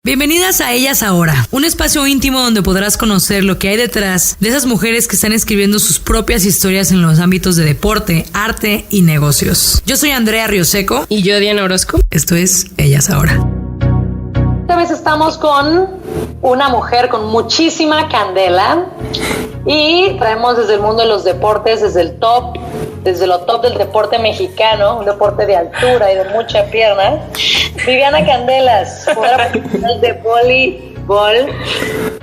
Bienvenidas a Ellas Ahora, un espacio íntimo donde podrás conocer lo que hay detrás de esas mujeres que están escribiendo sus propias historias en los ámbitos de deporte, arte y negocios. Yo soy Andrea Rioseco. Y yo, Diana Orozco. Esto es Ellas Ahora. Esta vez estamos con una mujer con muchísima candela y traemos desde el mundo de los deportes, desde lo top del deporte mexicano, un deporte de altura y de mucha pierna. Viviana Candelas, jugadora profesional de voleibol,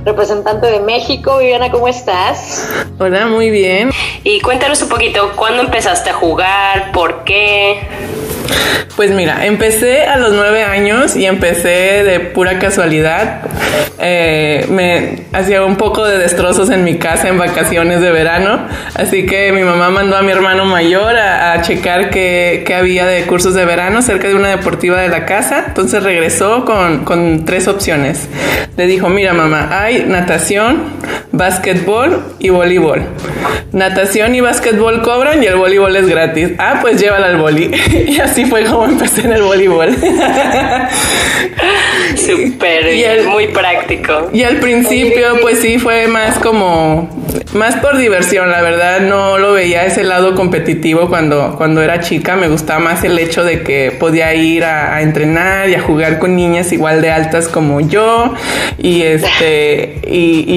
representante de México. Viviana, ¿cómo estás? Hola, muy bien. Y cuéntanos un poquito, ¿cuándo empezaste a jugar? ¿Por qué? Pues mira, empecé a los 9 años y empecé de pura casualidad. Me hacía un poco de destrozos en mi casa en vacaciones de verano, así que mi mamá mandó a mi hermano mayor a checar qué había de cursos de verano cerca de una deportiva de la casa. Entonces regresó con 3 opciones. Le dijo, mira mamá, hay natación, básquetbol y voleibol. Natación y básquetbol cobran y el voleibol es gratis. Ah, pues llévala al voli. Y así fue como empecé en el voleibol. Súper, muy práctico. Y al principio, pues sí, fue más por diversión, la verdad. No lo veía ese lado competitivo cuando era chica. Me gustaba más el hecho de que podía ir a entrenar y a jugar con niñas igual de altas como yo. Y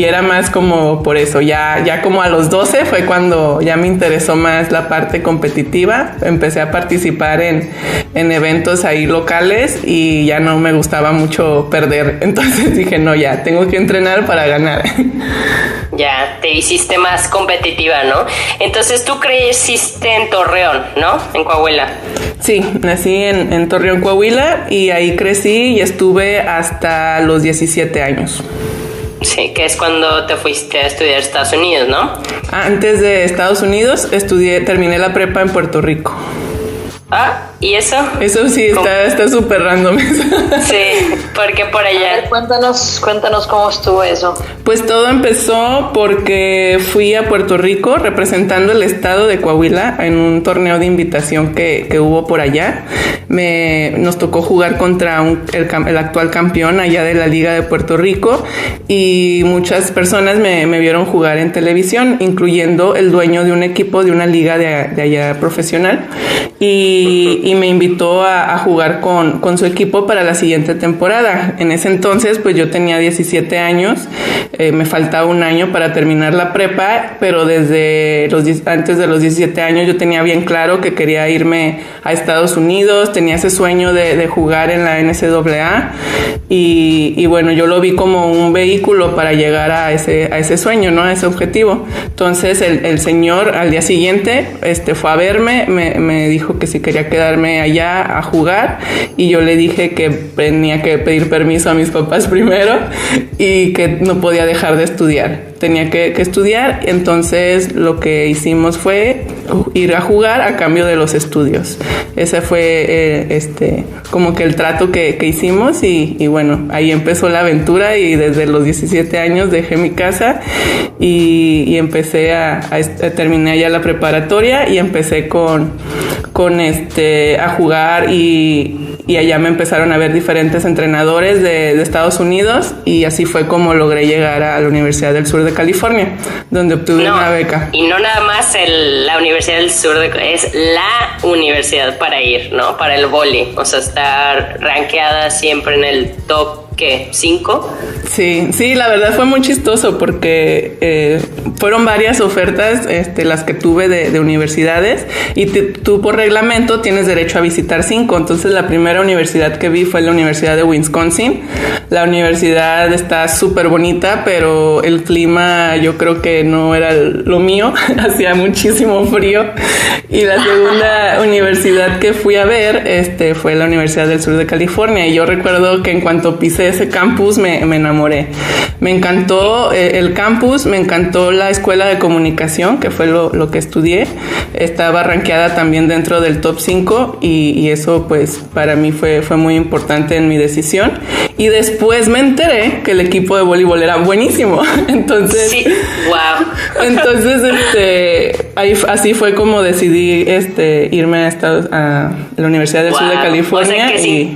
era más como por eso. Ya como a los 12 fue cuando ya me interesó más la parte competitiva. Empecé a participar en eventos ahí locales y ya no me gustaba mucho perder. Entonces dije, no, ya, tengo que entrenar para ganar. Ya, te hiciste más competitiva, ¿no? Entonces tú creciste en Torreón, ¿no? En Coahuila. Sí, nací en Torreón, Coahuila, y ahí crecí y estuve hasta los 17 años. Sí, que es cuando te fuiste a estudiar a Estados Unidos, ¿no? Antes de Estados Unidos terminé la prepa en Puerto Rico. Ah, ¿y eso? Eso sí, está súper random. Sí, ¿por qué por allá? A ver, cuéntanos cómo estuvo eso. Pues todo empezó porque fui a Puerto Rico representando el estado de Coahuila en un torneo de invitación que hubo por allá. Nos tocó jugar contra el actual campeón allá de la Liga de Puerto Rico y muchas personas me vieron jugar en televisión, incluyendo el dueño de un equipo de una liga de allá profesional. Y me invitó a jugar con su equipo para la siguiente temporada. En ese entonces, pues yo tenía 17 años, me faltaba un año para terminar la prepa, pero antes de los 17 años yo tenía bien claro que quería irme a Estados Unidos, tenía ese sueño de jugar en la NCAA y bueno, yo lo vi como un vehículo para llegar a ese sueño, ¿no? A ese objetivo. Entonces el señor al día siguiente fue a verme, me dijo que si quería quedarme allá a jugar y yo le dije que tenía que pedir permiso a mis papás primero y que no podía dejar de estudiar. Tenía que estudiar, entonces lo que hicimos fue ir a jugar a cambio de los estudios. Ese fue como que el trato que hicimos y bueno, ahí empezó la aventura y desde los 17 años dejé mi casa y empecé terminé allá la preparatoria y empecé a jugar y allá me empezaron a ver diferentes entrenadores de Estados Unidos y así fue como logré llegar a la Universidad del Sur de California, donde obtuve una beca. Y no nada más la Universidad del Sur, es la universidad para ir, ¿no? Para el vóley, o sea, estar rankeada siempre en el top, ¿qué? ¿5? Sí, la verdad fue muy chistoso porque fueron varias ofertas las que tuve de universidades y tú por reglamento tienes derecho a visitar 5. Entonces la primera universidad que vi fue la Universidad de Wisconsin. La universidad está súper bonita, pero el clima yo creo que no era lo mío, hacía muchísimo frío. Y la segunda universidad que fui a ver fue la Universidad del Sur de California y yo recuerdo que en cuanto pisé ese campus me enamoré. Me encantó el campus, me encantó la escuela de comunicación, que fue lo que estudié. Estaba rankeada también dentro del top 5 y eso pues para mí fue muy importante en mi decisión. Y después me enteré que el equipo de voleibol era buenísimo. Entonces, sí, wow. Entonces, así fue como decidí irme a la Universidad del Sur de California.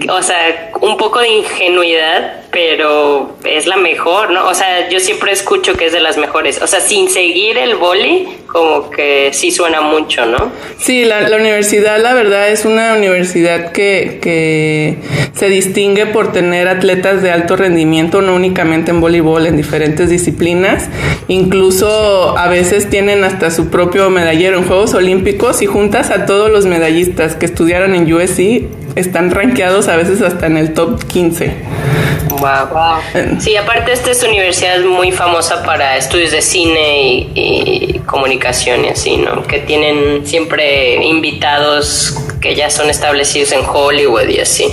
O sea, un poco de ingenuidad pero es la mejor, ¿no? O sea, yo siempre escucho que es de las mejores. O sea, sin seguir el vóley, como que sí suena mucho, ¿no? Sí, la universidad, la verdad, es una universidad que se distingue por tener atletas de alto rendimiento, no únicamente en voleibol, en diferentes disciplinas. Incluso a veces tienen hasta su propio medallero en Juegos Olímpicos, y juntas a todos los medallistas que estudiaron en USC, están rankeados a veces hasta en el top 15. Wow. Sí, aparte esta es universidad muy famosa para estudios de cine y comunicación y así, ¿no? Que tienen siempre invitados que ya son establecidos en Hollywood y así.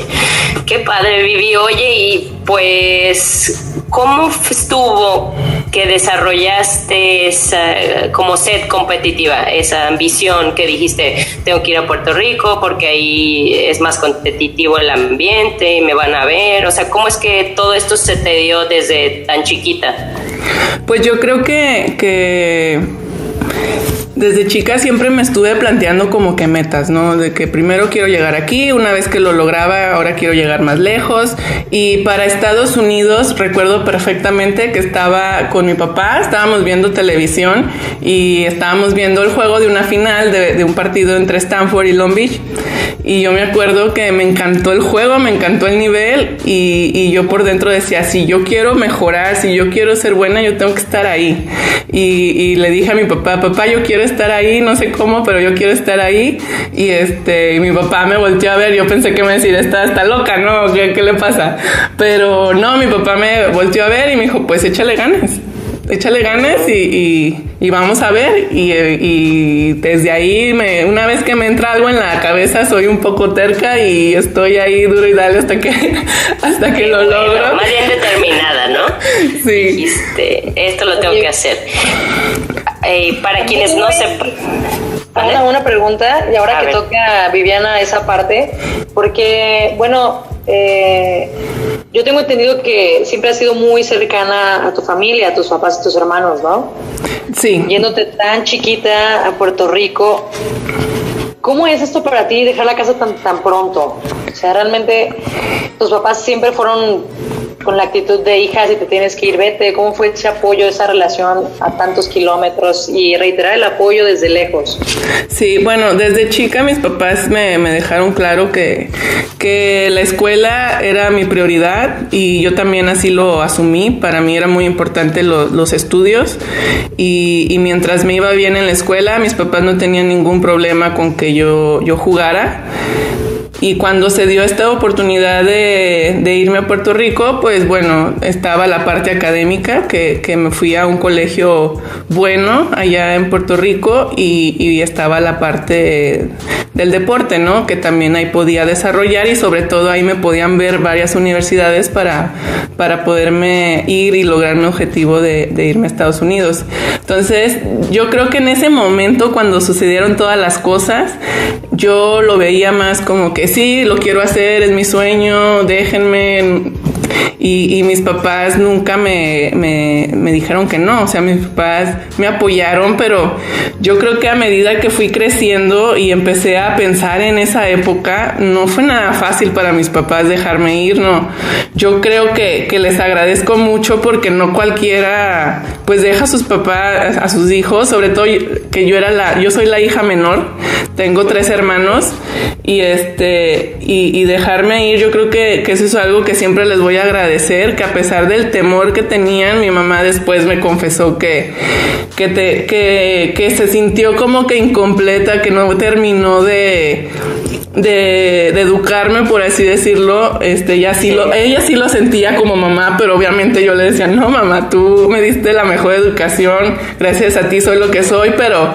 Qué padre, Vivi. Oye, y pues, ¿cómo estuvo que desarrollaste esa como sed competitiva, esa ambición que dijiste, tengo que ir a Puerto Rico porque ahí es más competitivo el ambiente y me van a ver? O sea, ¿cómo es que todo esto se te dio desde tan chiquita? Pues yo creo que desde chica siempre me estuve planteando como que metas, ¿no? De que primero quiero llegar aquí, una vez que lo lograba, ahora quiero llegar más lejos. Y para Estados Unidos recuerdo perfectamente que estaba con mi papá, estábamos viendo televisión y estábamos viendo el juego de una final de un partido entre Stanford y Long Beach. Y yo me acuerdo que me encantó el juego, me encantó el nivel, y yo por dentro decía, si yo quiero mejorar, si yo quiero ser buena, yo tengo que estar ahí. Y le dije a mi papá, yo quiero estar ahí, no sé cómo, pero yo quiero estar ahí. Y mi papá me volteó a ver, yo pensé que me decía, está loca, ¿no? ¿Qué le pasa? Pero no, mi papá me volteó a ver y me dijo, pues échale ganas y vamos a ver. Y desde ahí, una vez que me entra algo en la cabeza, soy un poco terca y estoy ahí duro y dale hasta que lo logro. Más bien determinada, ¿no? Sí. Dijiste, esto lo tengo que hacer. Para quienes no sepan. Una pregunta, y ahora que toca a Viviana esa parte, porque, bueno, yo tengo entendido que siempre has sido muy cercana a tu familia, a tus papás y tus hermanos, ¿no? Sí. Yéndote tan chiquita a Puerto Rico, ¿cómo es esto para ti, dejar la casa tan pronto? O sea, realmente tus papás siempre fueron con la actitud de hija, si te tienes que ir, vete. ¿Cómo fue ese apoyo, esa relación a tantos kilómetros y reiterar el apoyo desde lejos? Sí, bueno, desde chica mis papás me dejaron claro que la escuela era mi prioridad, y yo también así lo asumí. Para mí era muy importante los estudios, y mientras me iba bien en la escuela, mis papás no tenían ningún problema con que yo jugara. Y cuando se dio esta oportunidad de irme a Puerto Rico, pues bueno, estaba la parte académica, que me fui a un colegio bueno allá en Puerto Rico, y estaba la parte del deporte, ¿no? Que también ahí podía desarrollar, y sobre todo ahí me podían ver varias universidades para poderme ir y lograr mi objetivo de irme a Estados Unidos. Entonces, yo creo que en ese momento, cuando sucedieron todas las cosas, yo lo veía más como que sí, lo quiero hacer, es mi sueño, déjenme. Y mis papás nunca me dijeron que no. O sea, mis papás me apoyaron, pero yo creo que a medida que fui creciendo y empecé a pensar en esa época, no fue nada fácil para mis papás dejarme ir, no. Yo creo que les agradezco mucho, porque no cualquiera pues deja a sus papás, a sus hijos, sobre todo que yo soy la hija menor, tengo 3 hermanos, y dejarme ir, yo creo que eso es algo que siempre les voy a agradecer, que a pesar del temor que tenían, mi mamá después me confesó que se sintió como que incompleta, que no terminó de educarme, por así decirlo. Ella sí lo sentía como mamá, pero obviamente yo le decía, no mamá, tú me diste la mejor educación, gracias a ti soy lo que soy. Pero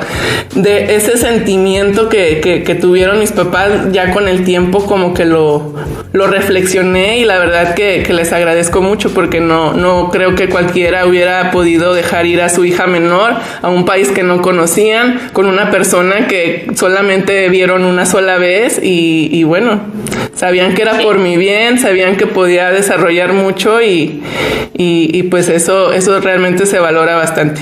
de ese sentimiento que tuvieron mis papás, ya con el tiempo como que lo reflexioné, y la verdad que les agradezco mucho, porque no creo que cualquiera hubiera podido dejar ir a su hija menor a un país que no conocían, con una persona que solamente vieron una sola vez, y bueno, sabían que era por mi bien, sabían que podía desarrollar mucho, y pues eso realmente se valora bastante.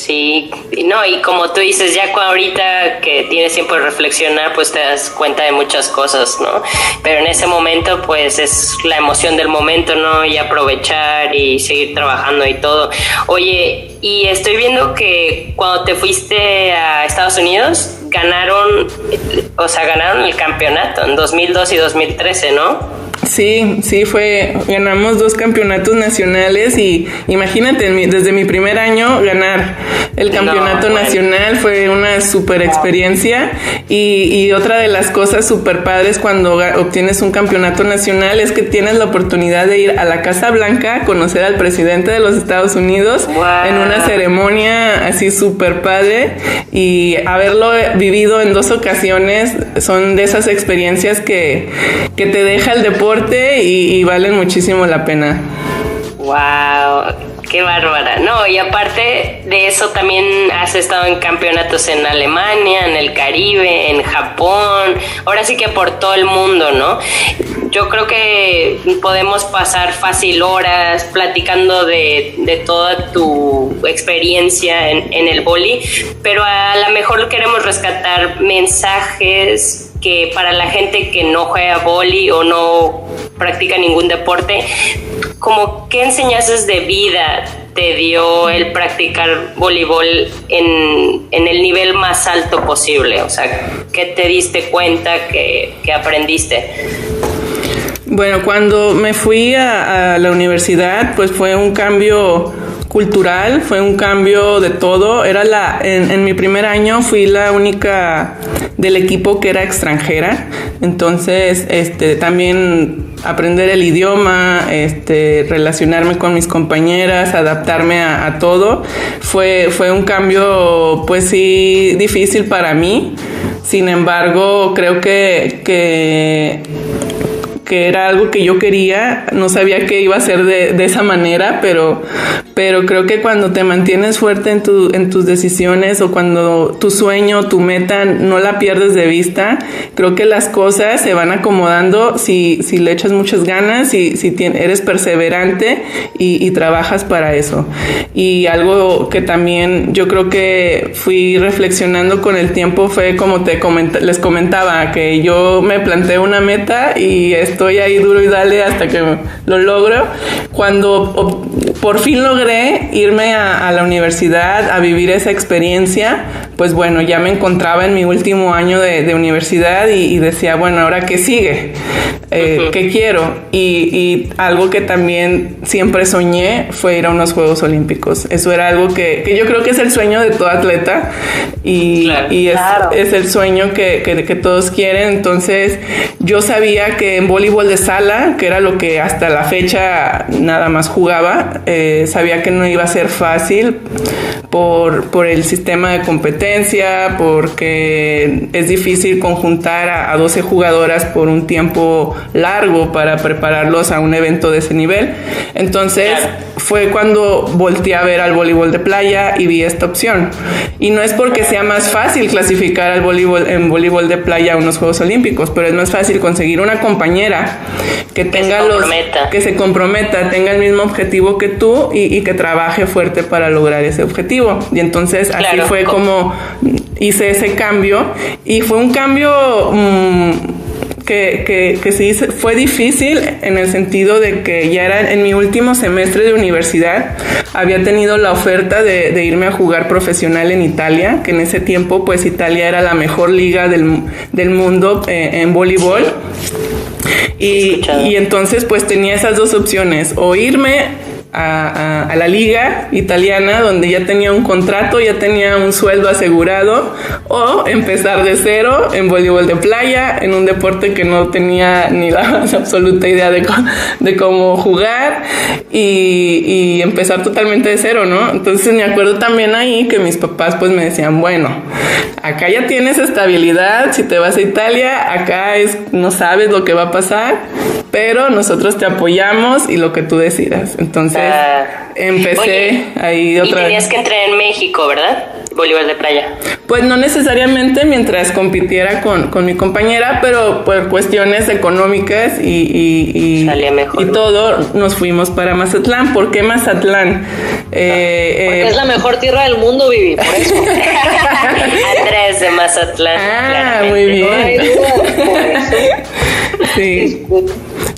Sí, no, y como tú dices, ya ahorita que tienes tiempo de reflexionar, pues te das cuenta de muchas cosas, ¿no? Pero en ese momento, pues es la emoción del momento, ¿no? Y aprovechar y seguir trabajando y todo. Oye, y estoy viendo que cuando te fuiste a Estados Unidos, ganaron el campeonato en 2002 y 2013, ¿no? Sí, ganamos 2 campeonatos nacionales y imagínate, desde mi primer año ganar el campeonato nacional fue una super experiencia y otra de las cosas super padres cuando obtienes un campeonato nacional es que tienes la oportunidad de ir a la Casa Blanca a conocer al presidente de los Estados Unidos en una ceremonia así super padre y haberlo vivido en 2 ocasiones son de esas experiencias que te deja el deporte y valen muchísimo la pena. ¡Wow! ¡Qué bárbara! No, y aparte de eso también has estado en campeonatos en Alemania, en el Caribe, en Japón, ahora sí que por todo el mundo, ¿no? Yo creo que podemos pasar fácil horas platicando de toda tu experiencia en el vóley, pero a lo mejor queremos rescatar mensajes que para la gente que no juega vóley o no practica ningún deporte, como qué enseñanzas de vida te dio el practicar voleibol en el nivel más alto posible, o sea, ¿qué te diste cuenta que aprendiste? Bueno, cuando me fui a la universidad, pues fue un cambio cultural, fue un cambio de todo. En mi primer año fui la única del equipo que era extranjera, entonces también aprender el idioma, relacionarme con mis compañeras, adaptarme a todo, fue un cambio pues sí difícil para mí. Sin embargo, creo que era algo que yo quería, no sabía que iba a ser de esa manera, pero creo que cuando te mantienes fuerte en tus decisiones o cuando tu sueño, tu meta no la pierdes de vista, creo que las cosas se van acomodando si le echas muchas ganas, si eres perseverante y trabajas para eso. Y algo que también yo creo que fui reflexionando con el tiempo fue como les comentaba, que yo me planteé una meta y estoy ahí duro y dale hasta que lo logro. Cuando por fin logré irme a la universidad a vivir esa experiencia, pues bueno, ya me encontraba en mi último año de universidad y decía, bueno, ¿ahora qué sigue? ¿Qué quiero? Y algo que también siempre soñé fue ir a unos Juegos Olímpicos. Eso era algo que yo creo que es el sueño de todo atleta y es el sueño que todos quieren. Entonces yo sabía que en voleibol de sala, que era lo que hasta la fecha nada más jugaba, sabía que no iba a ser fácil por el sistema de competencia, porque es difícil conjuntar a 12 jugadoras por un tiempo largo para prepararlos a un evento de ese nivel. Entonces fue cuando volteé a ver al voleibol de playa y vi esta opción. Y no es porque sea más fácil clasificar al voleibol de playa a unos Juegos Olímpicos, pero es más fácil conseguir una compañera que se comprometa, tenga el mismo objetivo que tú y que trabaje fuerte para lograr ese objetivo. Y entonces así fue como hice ese cambio, y fue un cambio que sí fue difícil en el sentido de que ya era en mi último semestre de universidad. Había tenido la oferta de irme a jugar profesional en Italia, que en ese tiempo pues Italia era la mejor liga del mundo en voleibol. Y entonces pues tenía esas dos opciones: o irme a la liga italiana, donde ya tenía un contrato, ya tenía un sueldo asegurado, o empezar de cero en voleibol de playa, en un deporte que no tenía ni la más absoluta idea de cómo jugar, y empezar totalmente de cero, ¿no? Entonces me acuerdo también ahí que mis papás pues me decían, bueno, acá ya tienes estabilidad, si te vas a Italia, acá no sabes lo que va a pasar, pero nosotros te apoyamos y lo que tú decidas. Entonces empecé ahí otra vez. Y tenías que entrar en México, ¿verdad? Voleibol de playa. Pues no necesariamente mientras compitiera con mi compañera, pero por cuestiones económicas salía mejor, y todo, nos fuimos para Mazatlán. ¿Por qué Mazatlán? Porque es la mejor tierra del mundo, Vivi, por eso. Andrés de Mazatlán. Muy bien. No hay duda, por eso. Sí.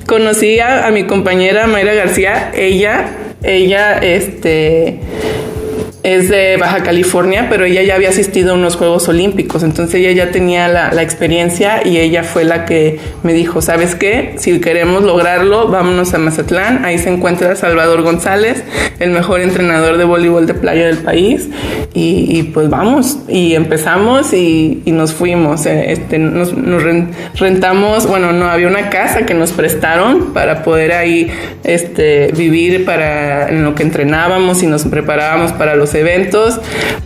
Conocí a mi compañera Mayra García. Ella es de Baja California, pero ella ya había asistido a unos Juegos Olímpicos, entonces ella ya tenía la experiencia y ella fue la que me dijo, ¿sabes qué? Si queremos lograrlo, vámonos a Mazatlán, ahí se encuentra Salvador González, el mejor entrenador de voleibol de playa del país, y pues vamos, y empezamos y nos fuimos, nos rentamos, bueno, no, había una casa que nos prestaron para poder ahí vivir en lo que entrenábamos y nos preparábamos para los eventos.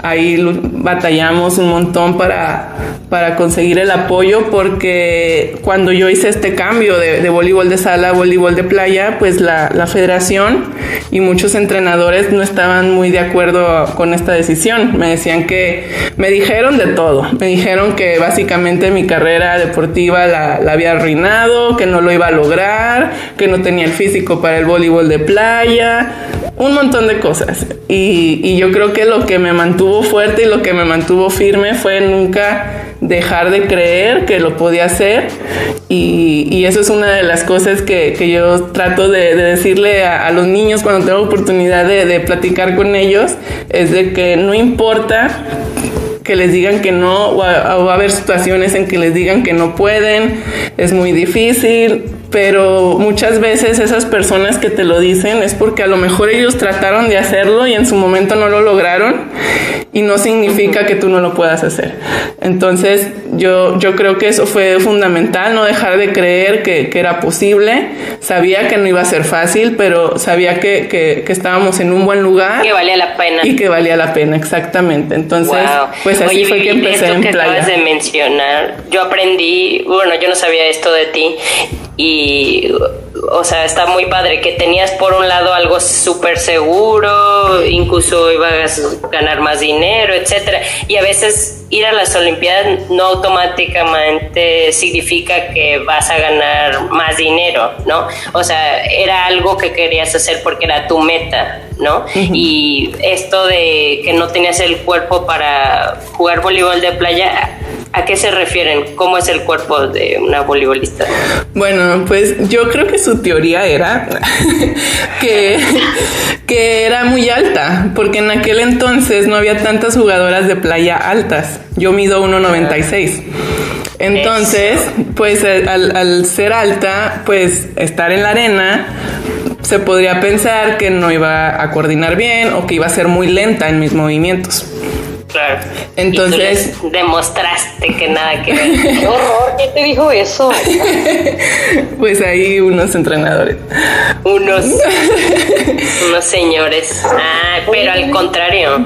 Ahí batallamos un montón para conseguir el apoyo, porque cuando yo hice este cambio de voleibol de sala a voleibol de playa, pues la federación y muchos entrenadores no estaban muy de acuerdo con esta decisión. Me dijeron de todo. Me dijeron que básicamente mi carrera deportiva la había arruinado, que no lo iba a lograr, que no tenía el físico para el voleibol de playa, un montón de cosas. Y yo creo que lo que me mantuvo fuerte y lo que me mantuvo firme fue nunca dejar de creer que lo podía hacer, y eso es una de las cosas que yo trato de decirle a los niños cuando tengo oportunidad de platicar con ellos, es de que no importa que les digan que no, o va a haber situaciones en que les digan que no pueden, es muy difícil, pero muchas veces esas personas que te lo dicen es porque a lo mejor ellos trataron de hacerlo y en su momento no lo lograron, y no significa que tú no lo puedas hacer. Entonces yo creo que eso fue fundamental, no dejar de creer que era posible. Sabía que no iba a ser fácil, pero sabía que estábamos en un buen lugar. Que valía la pena. Y que valía la pena, exactamente. Entonces, pues así Oye, fue que empecé en playa. Acabas de mencionar, yo aprendí, bueno, yo no sabía esto de ti, y o sea, está muy padre que tenías por un lado algo súper seguro, incluso ibas a ganar más dinero, etcétera, y a veces ir a las Olimpiadas no automáticamente significa que vas a ganar más dinero, ¿no? O sea, era algo que querías hacer porque era tu meta, ¿no? Uh-huh. Y esto de que no tenías el cuerpo para jugar voleibol de playa, ¿a qué se refieren? ¿Cómo es el cuerpo de una voleibolista? Bueno, pues yo creo que su teoría era que era muy alta, porque en aquel entonces no había tantas jugadoras de playa altas. Yo mido 1.96. Entonces, pues al ser alta, pues estar en la arena, se podría pensar que no iba a coordinar bien o que iba a ser muy lenta en mis movimientos. Claro. Entonces, y tú demostraste que nada que ver. ¡Qué horror! ¿Quién te dijo eso? Pues ahí unos entrenadores. Unos señores. Pero al contrario,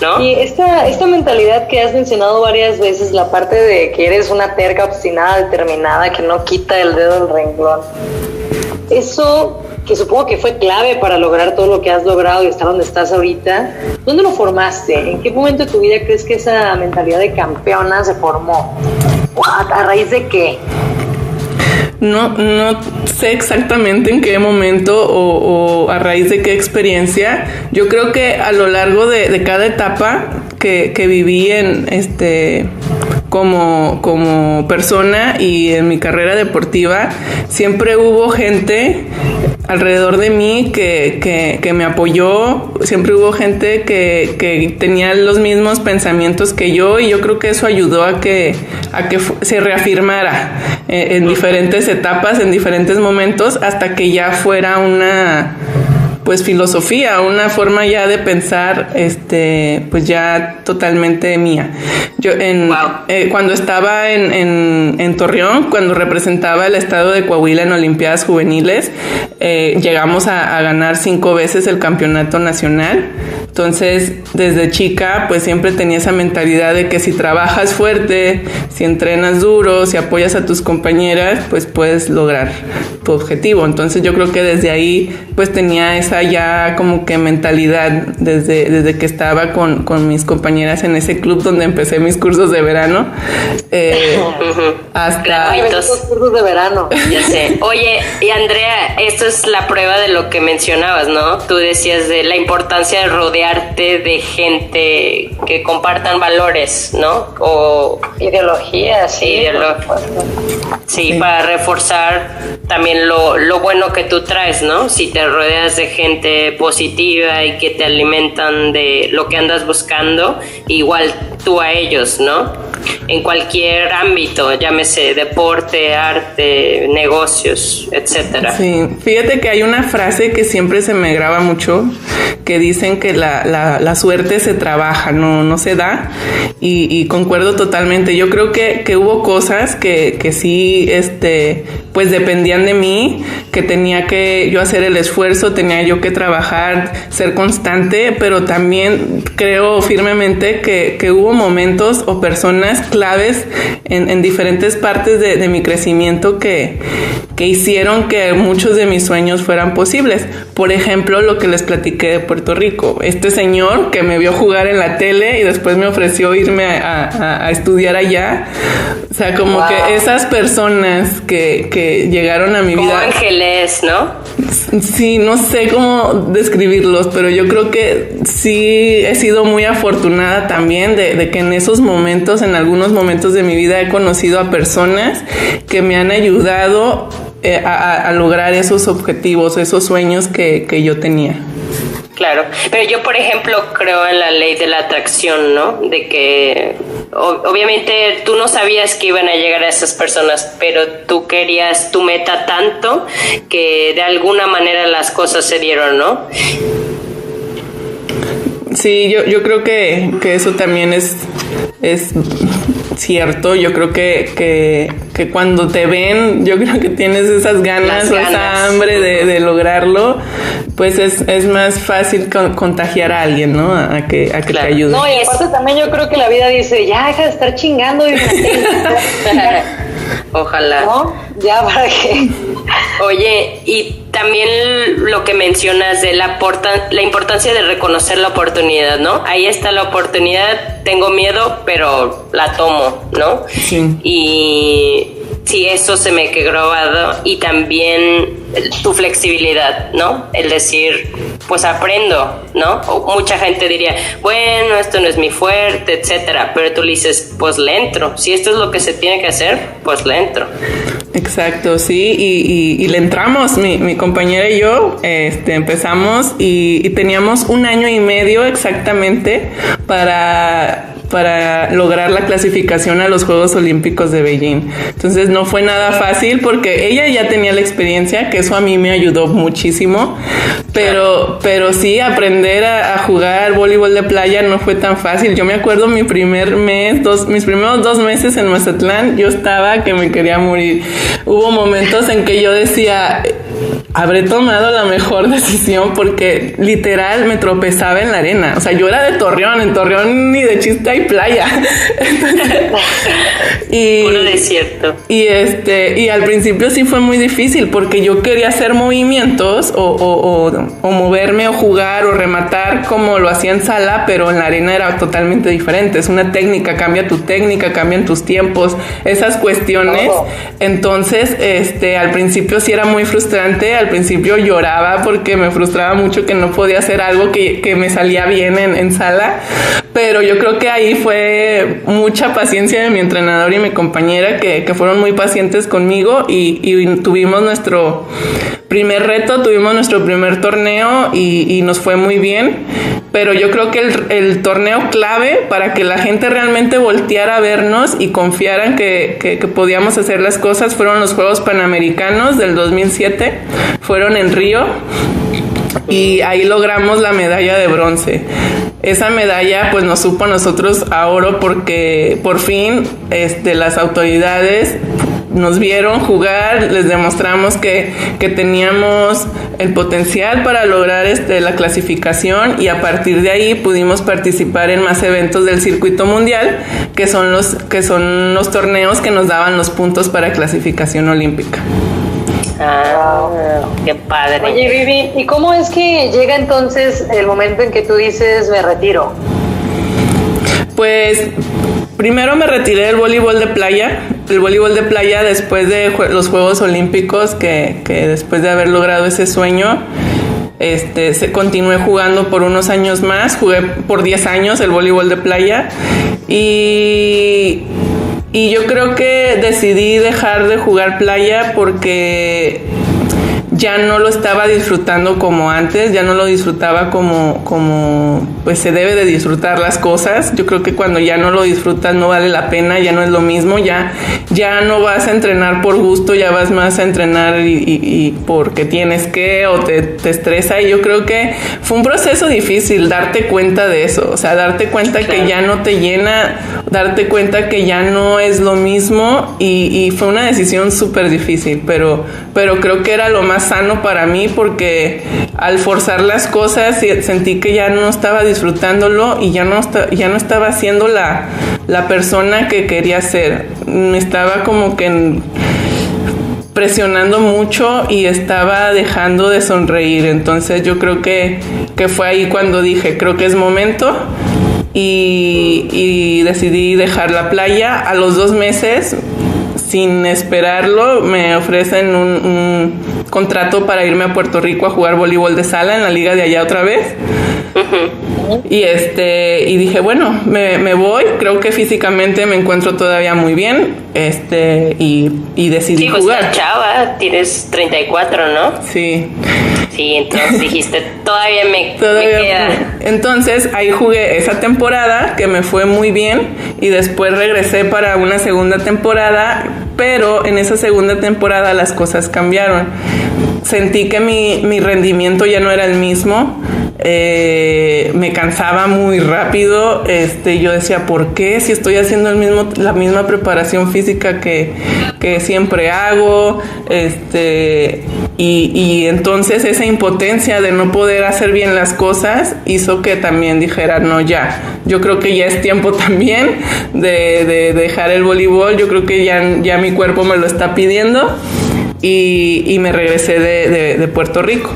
¿no? Y esta mentalidad que has mencionado varias veces, la parte de que eres una terca, obstinada, determinada, que no quita el dedo del renglón. Eso, que supongo que fue clave para lograr todo lo que has logrado y estar donde estás ahorita. ¿Dónde lo formaste? ¿En qué momento de tu vida crees que esa mentalidad de campeona se formó? ¿A raíz de qué? No sé exactamente en qué momento o a raíz de qué experiencia. Yo creo que a lo largo de cada etapa que viví como persona y en mi carrera deportiva, siempre hubo gente alrededor de mí que me apoyó, siempre hubo gente que tenía los mismos pensamientos que yo, y yo creo que eso ayudó a que se reafirmara en diferentes etapas, en diferentes momentos, hasta que ya fuera pues filosofía, una forma ya de pensar, pues ya totalmente mía. Yo cuando estaba en Torreón, cuando representaba el estado de Coahuila en Olimpiadas Juveniles, llegamos a ganar 5 veces el campeonato nacional. Entonces, desde chica, pues siempre tenía esa mentalidad de que si trabajas fuerte, si entrenas duro, si apoyas a tus compañeras, pues puedes lograr tu objetivo. Entonces, yo creo que desde ahí, pues tenía esa ya como que mentalidad desde que estaba con mis compañeras en ese club donde empecé mis cursos de verano. Hasta los cursos de verano. Ya sé. Oye, y Andrea, esto es la prueba de lo que mencionabas, ¿no? Tú decías de la importancia de rodearte de gente que compartan valores, ¿no? O ideologías, sí. Sí, para reforzar también lo bueno que tú traes, ¿no? Si te rodeas de gente positiva y que te alimentan de lo que andas buscando, igual tú a ellos, ¿no? En cualquier ámbito, llámese deporte, arte, negocios, etcétera. Sí, fíjate que hay una frase que siempre se me graba mucho, que dicen que la suerte se trabaja, no se da, y concuerdo totalmente. Yo creo que hubo cosas que sí, pues dependían de mí, que tenía que yo hacer el esfuerzo, tenía yo que trabajar, ser constante, pero también creo firmemente que hubo momentos o personas claves en diferentes partes de mi crecimiento que hicieron que muchos de mis sueños fueran posibles. Por ejemplo, lo que les platiqué de Puerto Rico. Este señor que me vio jugar en la tele y después me ofreció irme a estudiar allá. O sea, como que esas personas que llegaron a mi vida... Como ángeles, ¿no? Sí, no sé cómo describirlos, pero yo creo que sí he sido muy afortunada también de que en esos momentos, en algunos momentos de mi vida he conocido a personas que me han ayudado a lograr esos objetivos, esos sueños que yo tenía. Claro, pero yo por ejemplo creo en la ley de la atracción, ¿no? De que obviamente tú no sabías que iban a llegar a esas personas, pero tú querías tu meta tanto que de alguna manera las cosas se dieron, ¿no? Sí, yo creo que eso también es cierto. Yo creo que cuando te ven, yo creo que tienes esas ganas o esa hambre de lograrlo, pues es más fácil contagiar a alguien, ¿no? A que te ayude. No, y aparte también yo creo que la vida dice, ya deja de estar chingando. Ojalá. ¿No? Ya, ¿para qué? Oye, y también lo que mencionas de la importancia de reconocer la oportunidad, ¿no? Ahí está la oportunidad, tengo miedo, pero la tomo, ¿no? Sí. Y sí, eso se me quedó grabado. Y también tu flexibilidad, ¿no? El decir, pues aprendo, ¿no? O mucha gente diría, bueno, esto no es mi fuerte, etcétera, pero tú le dices, pues le entro. Si esto es lo que se tiene que hacer, pues le entro. Exacto, sí, y le entramos, mi compañera y yo empezamos y teníamos 1 año y medio exactamente para lograr la clasificación a los Juegos Olímpicos de Beijing. Entonces no fue nada fácil porque ella ya tenía la experiencia, que eso a mí me ayudó muchísimo, pero sí, aprender a jugar voleibol de playa no fue tan fácil. Yo me acuerdo mis primeros 2 meses en Mazatlán, yo estaba que me quería morir. Hubo momentos en que yo decía, habré tomado la mejor decisión, porque literal me tropezaba en la arena. O sea, yo era de Torreón, en Torreón ni de chiste hay playa. Puro desierto. Y al principio sí fue muy difícil, porque yo quería hacer movimientos o moverme o jugar o rematar como lo hacía en sala, pero en la arena era totalmente diferente. Es una técnica, cambia tu técnica, cambian tus tiempos, esas cuestiones. Entonces, al principio sí era muy frustrante. Al principio lloraba porque me frustraba mucho que no podía hacer algo que me salía bien en sala, pero yo creo que ahí fue mucha paciencia de mi entrenador y mi compañera, que fueron muy pacientes conmigo, y tuvimos nuestro primer reto, tuvimos nuestro primer torneo y nos fue muy bien. Pero yo creo que el torneo clave para que la gente realmente volteara a vernos y confiaran que podíamos hacer las cosas fueron los Juegos Panamericanos del 2007, fueron en Río. y ahí logramos la medalla de bronce. Esa medalla pues nos supo a nosotros a oro porque por fin las autoridades nos vieron jugar, les demostramos que teníamos el potencial para lograr la clasificación, y a partir de ahí pudimos participar en más eventos del circuito mundial, que son los torneos que nos daban los puntos para clasificación olímpica. Qué padre. Oye, Vivi, ¿y cómo es que llega entonces el momento en que tú dices me retiro? Pues primero me retiré del voleibol de playa. El voleibol de playa, después de los Juegos Olímpicos, que después de haber logrado ese sueño, continué jugando por unos años más. Jugué por 10 años el voleibol de playa, y yo creo que decidí dejar de jugar playa porque ya no lo estaba disfrutando como antes, ya no lo disfrutaba como pues se debe de disfrutar las cosas. Yo creo que cuando ya no lo disfrutas no vale la pena, ya no es lo mismo, ya no vas a entrenar por gusto, ya vas más a entrenar y porque tienes que, o te estresa, y yo creo que fue un proceso difícil darte cuenta de eso, o sea, darte cuenta que ya no te llena, darte cuenta que ya no es lo mismo, y fue una decisión súper difícil, pero creo que era lo más sano para mí, porque al forzar las cosas sentí que ya no estaba disfrutándolo y ya no estaba siendo la persona que quería ser. Me estaba como que presionando mucho y estaba dejando de sonreír. Entonces yo creo que fue ahí cuando dije, creo que es momento, y decidí dejar la playa. A los 2 meses, sin esperarlo, me ofrecen un contrato para irme a Puerto Rico a jugar voleibol de sala en la liga de allá otra vez. Y dije, bueno, me voy. Creo que físicamente me encuentro todavía muy bien, y decidí jugar. Pues chava, tienes 34, ¿no? Sí. Sí, entonces dijiste, todavía me queda. Entonces ahí jugué esa temporada, que me fue muy bien, y después regresé para una segunda temporada, pero en esa segunda temporada las cosas cambiaron. Sentí que mi rendimiento ya no era el mismo. Me cansaba muy rápido. Yo decía, ¿por qué? Si estoy haciendo la misma preparación física que siempre hago. Y entonces esa impotencia de no poder hacer bien las cosas hizo que también dijera, no, ya, yo creo que ya es tiempo también de dejar el voleibol. Yo creo que ya mi cuerpo me lo está pidiendo. Y me regresé de Puerto Rico.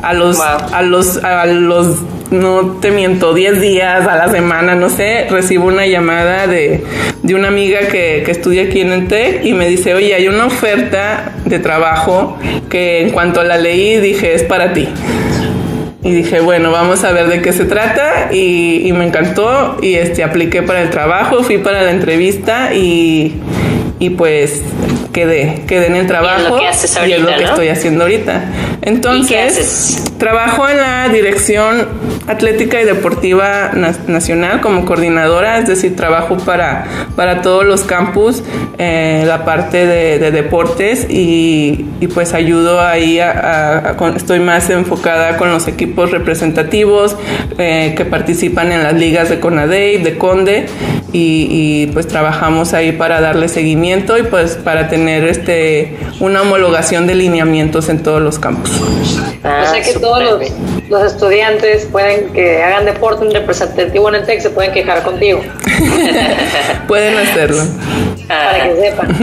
A los, no te miento, 10 días a la semana, no sé, recibo una llamada de una amiga que estudia aquí en el TEC, y me dice, oye, hay una oferta de trabajo que en cuanto la leí dije, es para ti. Y dije, bueno, vamos a ver de qué se trata, y me encantó, y apliqué para el trabajo, fui para la entrevista, y pues quedé en el trabajo, y es lo que estoy haciendo ahorita. Entonces, trabajo en la Dirección Atlética y Deportiva Nacional como coordinadora, es decir, trabajo para todos los campus, la parte de deportes, y pues ayudo ahí estoy más enfocada con los equipos representativos que participan en las ligas de CONADEIP, de CONDE, y pues trabajamos ahí para darle seguimiento y pues para tener una homologación de lineamientos en todos los campus. O sea que todos los estudiantes que hagan deporte, un representativo en el TEC, se pueden quejar contigo. Pueden hacerlo. Para que sepan.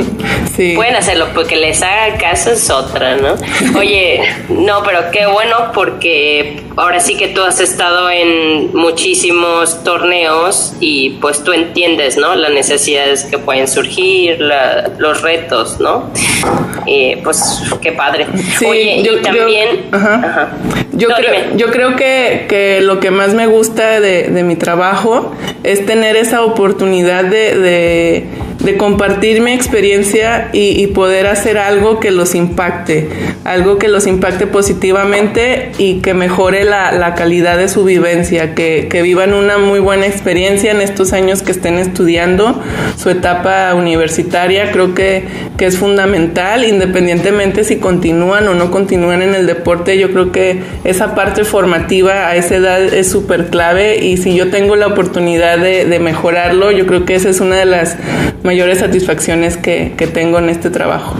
Sí. Pueden hacerlo, porque les haga caso es otra, ¿no? Oye, no, pero qué bueno, porque ahora sí que tú has estado en muchísimos torneos y pues tú entiendes, ¿no? Las necesidades que pueden surgir, los retos, ¿no? Pues qué padre. Sí, oye, yo creo que lo que más me gusta de mi trabajo es tener esa oportunidad de compartir mi experiencia y poder hacer algo que los impacte positivamente y que mejore la calidad de su vivencia, que vivan una muy buena experiencia en estos años que estén estudiando su etapa universitaria. Creo que es fundamental, independientemente si continúan o no continúan en el deporte. Yo creo que esa parte formativa a esa edad es súper clave, y si yo tengo la oportunidad de mejorarlo, yo creo que esa es una de las mayores satisfacciones que tengo en este trabajo.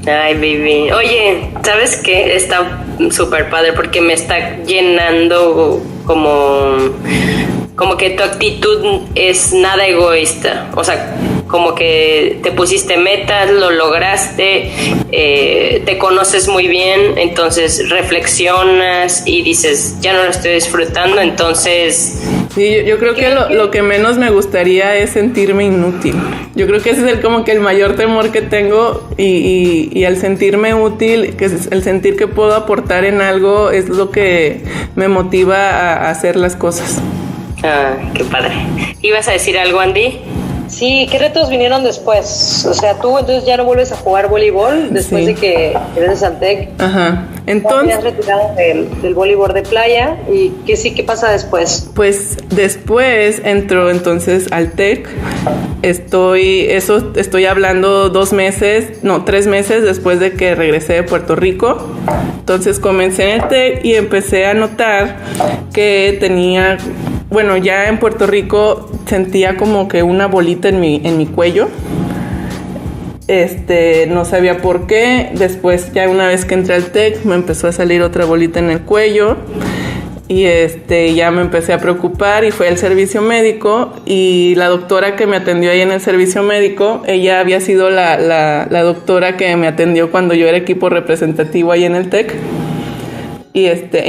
Ay, baby. Oye, ¿sabes qué? Está súper padre porque me está llenando como que tu actitud es nada egoísta. O sea, como que te pusiste metas, lo lograste, te conoces muy bien, entonces reflexionas y dices, ya no lo estoy disfrutando, entonces... Sí, yo creo que lo que menos me gustaría es sentirme inútil. Yo creo que ese es como que el mayor temor que tengo, y al sentirme útil, que es el sentir que puedo aportar en algo, es lo que me motiva a hacer las cosas. Ah, qué padre. ¿Ibas a decir algo, Andy? Sí, ¿qué retos vinieron después? O sea, tú entonces ya no vuelves a jugar voleibol después de que eres al TEC. Ajá. Entonces, te has retirado del voleibol de playa, y ¿qué pasa después? Pues después entro entonces al TEC. Estoy hablando 3 meses después de que regresé de Puerto Rico. Entonces comencé en el TEC y empecé a notar que tenía... Bueno, ya en Puerto Rico sentía como que una bolita en mi cuello. No sabía por qué. Después, ya una vez que entré al TEC, me empezó a salir otra bolita en el cuello. Y ya me empecé a preocupar y fui al servicio médico. Y la doctora que me atendió ahí en el servicio médico, ella había sido la doctora que me atendió cuando yo era equipo representativo ahí en el TEC. Y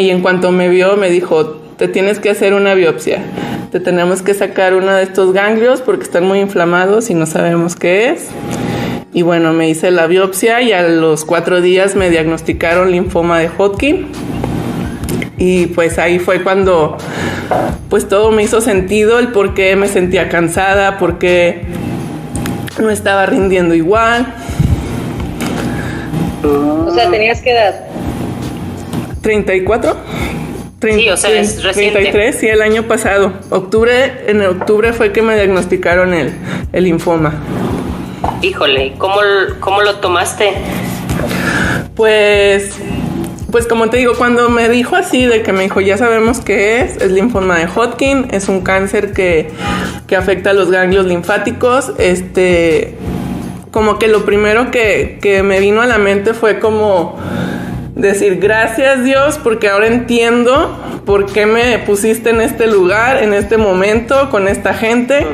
en cuanto me vio, me dijo: te tienes que hacer una biopsia, te tenemos que sacar uno de estos ganglios porque están muy inflamados y no sabemos qué es. Y bueno, me hice la biopsia y a los 4 días me diagnosticaron linfoma de Hodgkin. Y pues ahí fue cuando pues todo me hizo sentido, el por qué me sentía cansada, por qué no estaba rindiendo igual. O sea, ¿tenías qué edad? 34. Sí, o sea, es reciente. 33, sí, el año pasado. En octubre fue que me diagnosticaron el linfoma. Híjole, ¿cómo lo tomaste? Pues como te digo, cuando me dijo así, de que me dijo, ya sabemos qué es linfoma de Hodgkin, es un cáncer que afecta a los ganglios linfáticos, como que lo primero que me vino a la mente fue como decir, gracias Dios, porque ahora entiendo por qué me pusiste en este lugar, en este momento, con esta gente.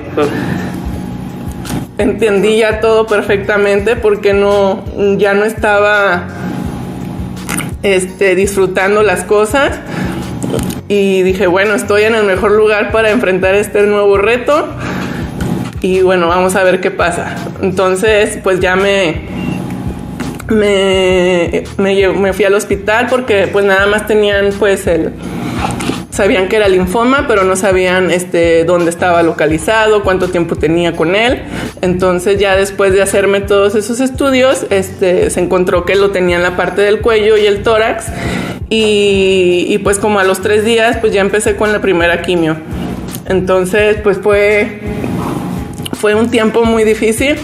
Entendí ya todo perfectamente, porque ya no estaba disfrutando las cosas, y dije, bueno, estoy en el mejor lugar para enfrentar este nuevo reto, y bueno, vamos a ver qué pasa. Entonces, pues ya me fui al hospital, porque pues nada más tenían sabían que era linfoma, pero no sabían dónde estaba localizado, cuánto tiempo tenía con él. Entonces ya después de hacerme todos esos estudios, se encontró que lo tenía en la parte del cuello y el tórax, y pues como a los 3 días pues ya empecé con la primera quimio. Entonces pues fue un tiempo muy difícil.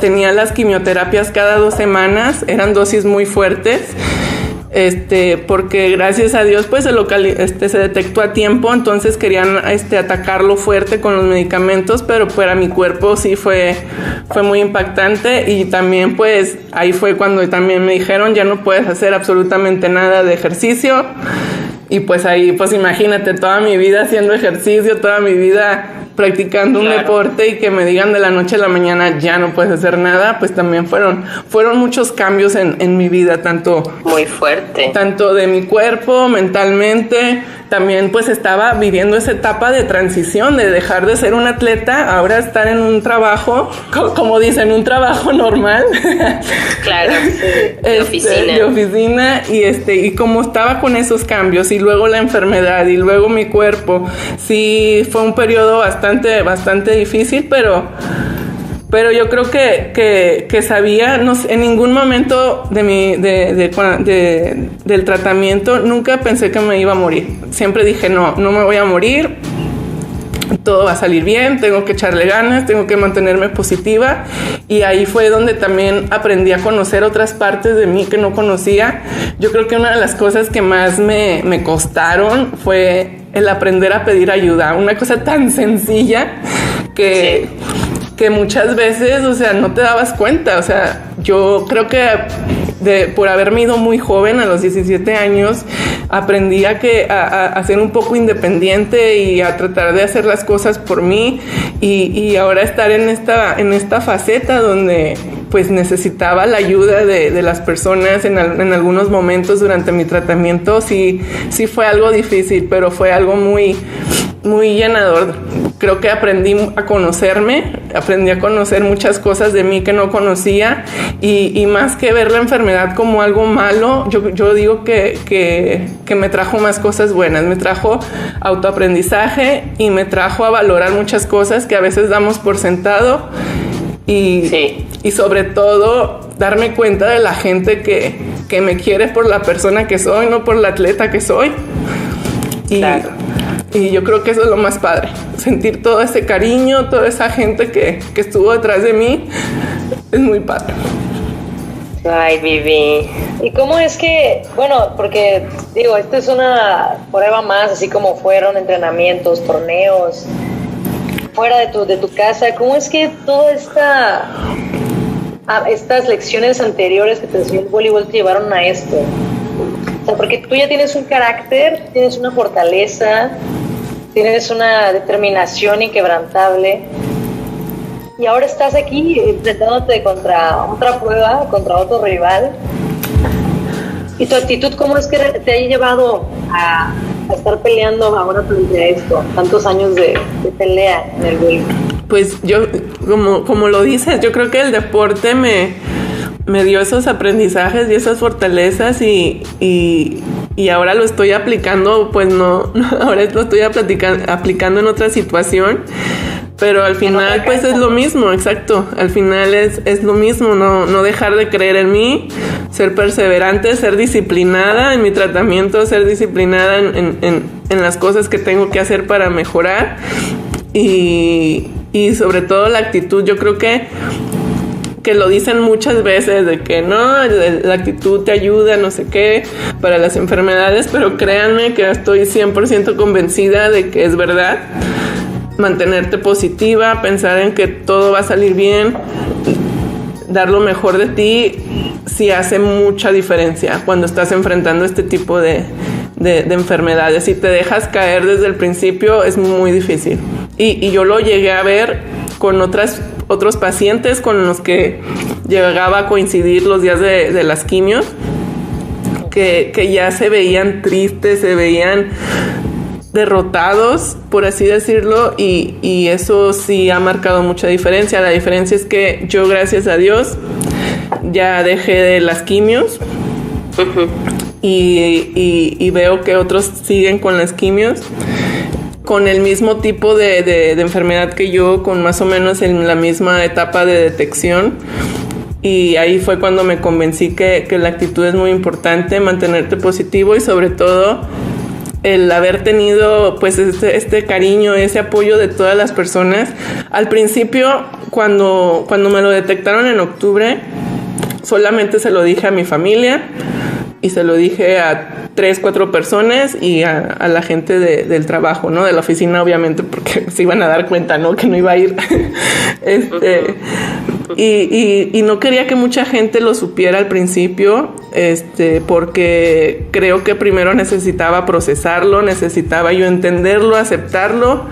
Tenía las quimioterapias cada 2 semanas, eran dosis muy fuertes, porque gracias a Dios pues se detectó a tiempo. Entonces querían atacarlo fuerte con los medicamentos, pero para mi cuerpo sí fue muy impactante. Y también pues ahí fue cuando también me dijeron, ya no puedes hacer absolutamente nada de ejercicio. Y pues ahí, pues imagínate, toda mi vida haciendo ejercicio, toda mi vida practicando un deporte, y que me digan de la noche a la mañana ya no puedes hacer nada, pues también fueron muchos cambios en mi vida, tanto muy fuerte, tanto de mi cuerpo, mentalmente. También pues estaba viviendo esa etapa de transición, de dejar de ser un atleta, ahora estar en un trabajo, como dicen, un trabajo normal. Claro, de oficina. De oficina, y como estaba con esos cambios, y luego la enfermedad, y luego mi cuerpo, sí fue un periodo bastante difícil, pero pero yo creo que sabía, no sé, en ningún momento del tratamiento nunca pensé que me iba a morir. Siempre dije, no me voy a morir, todo va a salir bien, tengo que echarle ganas, tengo que mantenerme positiva. Y ahí fue donde también aprendí a conocer otras partes de mí que no conocía. Yo creo que una de las cosas que más me costaron fue el aprender a pedir ayuda. Una cosa tan sencilla que muchas veces, o sea, no te dabas cuenta. O sea, yo creo que por haberme ido muy joven, a los 17 años, aprendí a ser un poco independiente y a tratar de hacer las cosas por mí, y ahora estar en esta faceta donde pues necesitaba la ayuda de las personas en algunos momentos durante mi tratamiento. Sí fue algo difícil, pero fue algo muy, muy llenador. Creo que aprendí a conocer muchas cosas de mí que no conocía, y más que ver la enfermedad como algo malo, yo digo que me trajo más cosas buenas. Me trajo autoaprendizaje y me trajo a valorar muchas cosas que a veces damos por sentado, y sobre todo darme cuenta de la gente que me quiere por la persona que soy, no por la atleta que soy. Claro. Y yo creo que eso es lo más padre, sentir todo ese cariño, toda esa gente que estuvo detrás de mí, es muy padre. Ay, Vivi. ¿Y cómo es que, bueno, porque digo, esta es una prueba más, así como fueron entrenamientos, torneos, fuera de tu casa, ¿cómo es que todas estas lecciones anteriores que te enseñó el voleibol te llevaron a esto? O sea, porque tú ya tienes un carácter, tienes una fortaleza, tienes una determinación inquebrantable, y ahora estás aquí enfrentándote contra otra prueba, contra otro rival. ¿Y tu actitud cómo es que te ha llevado a estar peleando ahora frente a esto? Tantos años de pelea en el voleibol. Pues yo, como lo dices, yo creo que el deporte me dio esos aprendizajes y esas fortalezas, y ahora lo estoy aplicando, pues no ahora lo estoy aplicando en otra situación, pero al final pues es lo mismo, exacto, al final es lo mismo, no dejar de creer en mí, ser perseverante, ser disciplinada en mi tratamiento, ser disciplinada en las cosas que tengo que hacer para mejorar, y sobre todo la actitud. Yo creo que lo dicen muchas veces, de que no, la actitud te ayuda, no sé qué, para las enfermedades, pero créanme que estoy 100% convencida de que es verdad. Mantenerte positiva, pensar en que todo va a salir bien, dar lo mejor de ti, sí hace mucha diferencia cuando estás enfrentando este tipo de enfermedades. Si te dejas caer desde el principio, es muy difícil. Y yo lo llegué a ver con otros pacientes con los que llegaba a coincidir los días de las quimios, que ya se veían tristes, se veían derrotados, por así decirlo, y eso sí ha marcado mucha diferencia. La diferencia es que yo, gracias a Dios, ya dejé de las quimios, y veo que otros siguen con las quimios, con el mismo tipo de enfermedad que yo, con más o menos en la misma etapa de detección. Y ahí fue cuando me convencí que la actitud es muy importante, mantenerte positivo, y sobre todo el haber tenido pues este cariño, ese apoyo de todas las personas. Al principio, cuando me lo detectaron en octubre, solamente se lo dije a mi familia, y se lo dije a 3-4 personas, y a la gente del trabajo, ¿no? De la oficina, obviamente, porque se iban a dar cuenta, ¿no? Que no iba a ir. Y no quería que mucha gente lo supiera al principio, porque creo que primero necesitaba procesarlo, necesitaba yo entenderlo, aceptarlo,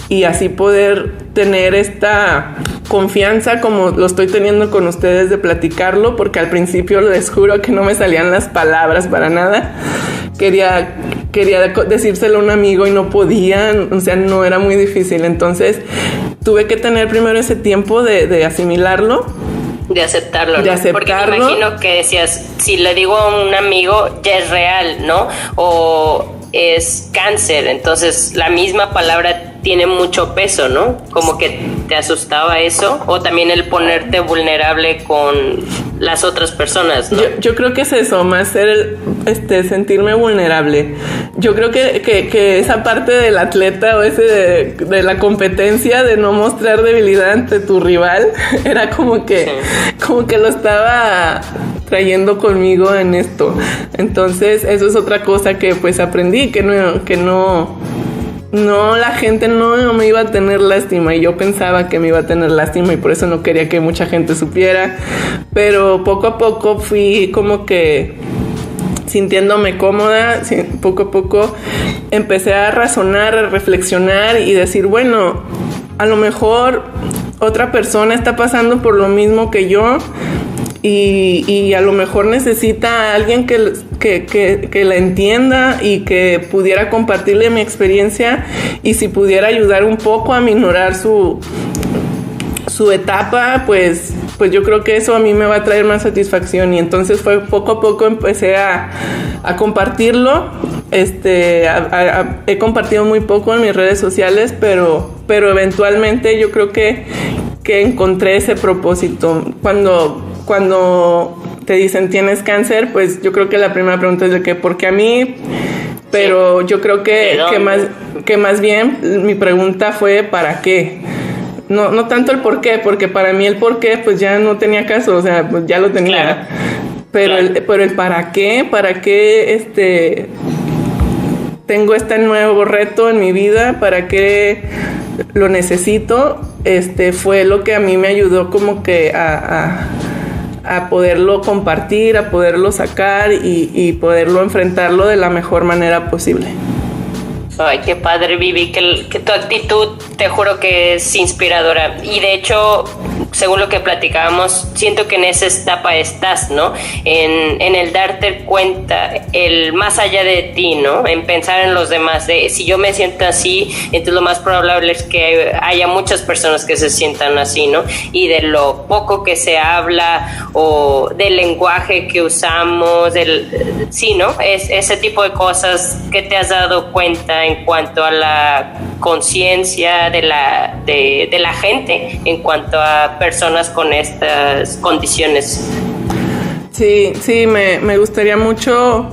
y así poder tener esta confianza como lo estoy teniendo con ustedes de platicarlo, porque al principio les juro que no me salían las palabras para nada. Quería decírselo a un amigo y no podía, o sea, no, era muy difícil. Entonces tuve que tener primero ese tiempo de asimilarlo. De aceptarlo, ¿no? Porque me imagino que decías, si le digo a un amigo, ya es real, ¿no? O es cáncer, entonces la misma palabra tiene mucho peso, ¿no? Como que te asustaba eso, o también el ponerte vulnerable con las otras personas, ¿no? Yo creo que es eso, más ser sentirme vulnerable. Yo creo que esa parte del atleta o ese de la competencia, de no mostrar debilidad ante tu rival, era como que lo estaba trayendo conmigo en esto. Entonces eso es otra cosa que pues aprendí, que no, la gente no me iba a tener lástima, y yo pensaba que me iba a tener lástima, y por eso no quería que mucha gente supiera, pero poco a poco fui como que sintiéndome cómoda. Poco a poco empecé a razonar, a reflexionar y decir, bueno, a lo mejor otra persona está pasando por lo mismo que yo, y a lo mejor necesita a alguien que la entienda y que pudiera compartirle mi experiencia, y si pudiera ayudar un poco a minorar su etapa, pues yo creo que eso a mí me va a traer más satisfacción. Y entonces fue poco a poco empecé a compartirlo. He compartido muy poco en mis redes sociales, pero eventualmente yo creo que encontré ese propósito. Cuando te dicen tienes cáncer, pues yo creo que la primera pregunta es de que ¿por qué a mí? Pero yo creo que más bien mi pregunta fue ¿para qué? No tanto el por qué, porque para mí el por qué pues ya no tenía caso, o sea, pues ya lo tenía. Claro. Pero el para qué tengo este nuevo reto en mi vida, para qué lo necesito, fue lo que a mí me ayudó como que a poderlo compartir, a poderlo sacar y poderlo enfrentarlo de la mejor manera posible. Ay, qué padre, Vivi, que tu actitud, te juro que es inspiradora. Y de hecho, según lo que platicábamos, siento que en esa etapa estás, ¿no? En el darte cuenta, el más allá de ti, ¿no? En pensar en los demás. Si yo me siento así, entonces lo más probable es que haya muchas personas que se sientan así, ¿no? Y de lo poco que se habla, o del lenguaje que usamos, sí, ¿no? Es ese tipo de cosas que te has dado cuenta en cuanto a la conciencia de la gente, en cuanto a personas con estas condiciones. Sí, me gustaría mucho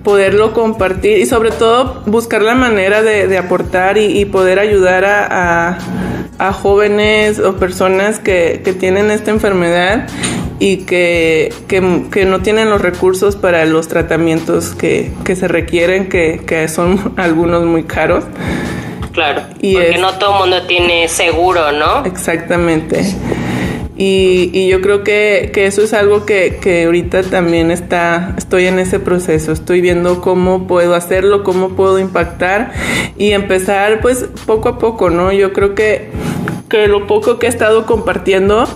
poderlo compartir, y sobre todo buscar la manera de aportar y poder ayudar a jóvenes o personas que tienen esta enfermedad y que no tienen los recursos para los tratamientos que se requieren, que son algunos muy caros. Claro, porque no todo el mundo tiene seguro, ¿no? Exactamente. Y yo creo que eso es algo que ahorita también estoy en ese proceso. Estoy viendo cómo puedo hacerlo, cómo puedo impactar y empezar pues poco a poco, ¿no? Yo creo que lo poco que he estado compartiendo,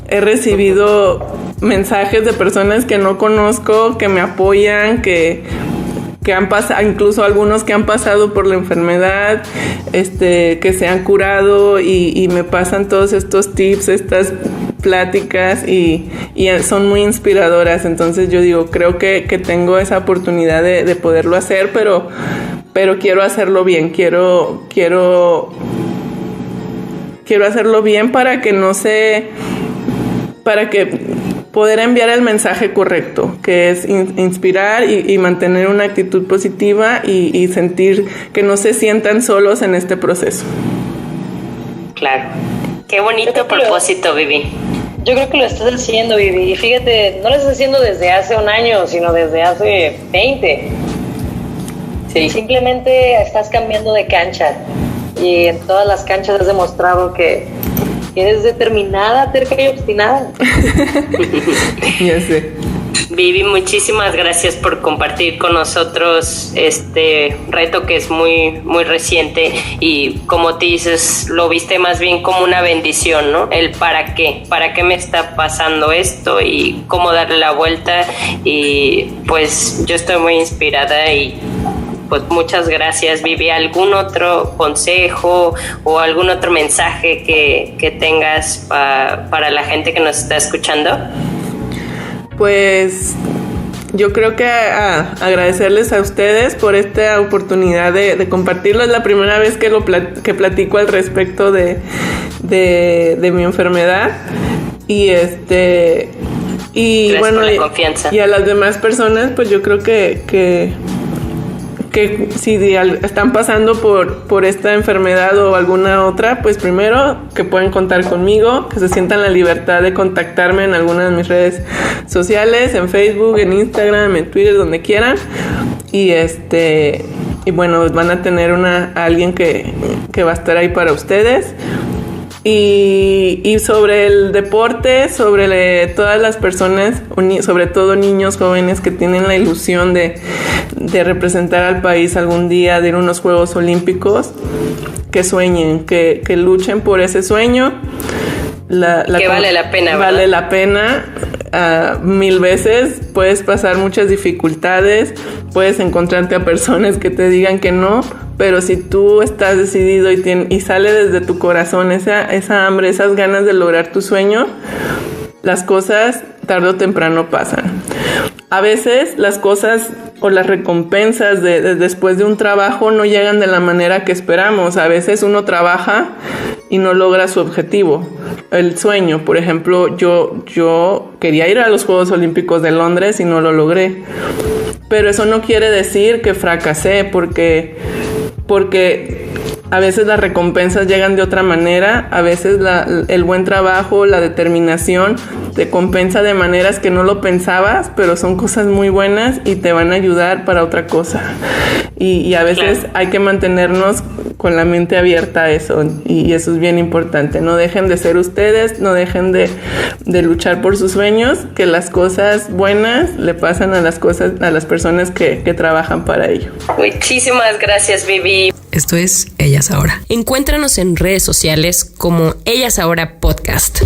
he recibido mensajes de personas que no conozco, que me apoyan, que han pasado, incluso algunos que han pasado por la enfermedad, que se han curado y me pasan todos estos tips, estas pláticas y son muy inspiradoras. Entonces yo digo, creo que tengo esa oportunidad de poderlo hacer, pero quiero hacerlo bien, quiero hacerlo bien para que poder enviar el mensaje correcto, que es inspirar y mantener una actitud positiva y sentir que no se sientan solos en este proceso. Claro. Qué bonito propósito, Vivi. Yo creo que lo estás haciendo, Vivi. Y fíjate, no lo estás haciendo desde hace un año, sino desde hace 20. Sí. Simplemente estás cambiando de cancha. Y en todas las canchas has demostrado que eres determinada, terca y obstinada. Ya sé. Vivi, muchísimas gracias por compartir con nosotros este reto que es muy, muy reciente y como te dices, lo viste más bien como una bendición, ¿no? El para qué me está pasando esto y cómo darle la vuelta y pues yo estoy muy inspirada y pues muchas gracias, Vivi. ¿Algún otro consejo o algún otro mensaje que tengas para la gente que nos está escuchando? Pues yo creo que agradecerles a ustedes por esta oportunidad de compartirlo. Es la primera vez que platico al respecto de mi enfermedad. Y Gracias por la confianza. Y a las demás personas, pues yo creo que si están pasando por esta enfermedad o alguna otra, pues primero que pueden contar conmigo, que se sientan la libertad de contactarme en alguna de mis redes sociales, en Facebook, en Instagram, en Twitter, donde quieran. Y bueno, van a tener alguien que va a estar ahí para ustedes. Y sobre el deporte, sobre todas las personas, sobre todo niños jóvenes que tienen la ilusión de representar al país algún día, de ir a unos Juegos Olímpicos, que sueñen, que luchen por ese sueño. Que vale la pena, ¿verdad? Vale la pena 1000 veces. Puedes pasar muchas dificultades, puedes encontrarte a personas que te digan que no, pero si tú estás decidido y sale desde tu corazón esa hambre, esas ganas de lograr tu sueño, las cosas tarde o temprano pasan. A veces las cosas o las recompensas después de un trabajo no llegan de la manera que esperamos. A veces uno trabaja y no logra su objetivo. El sueño, por ejemplo, yo quería ir a los Juegos Olímpicos de Londres y no lo logré. Pero eso no quiere decir que fracasé, porque a veces las recompensas llegan de otra manera. A veces el buen trabajo, la determinación te compensa de maneras que no lo pensabas, pero son cosas muy buenas y te van a ayudar para otra cosa. Y a veces hay que mantenernos con la mente abierta a eso, y eso es bien importante. No dejen de ser ustedes, no dejen de luchar por sus sueños, que las cosas buenas le pasan a las personas que trabajan para ello. Muchísimas gracias, Vivi. Esto es Ellas Ahora. Encuéntranos en redes sociales como Ellas Ahora Podcast.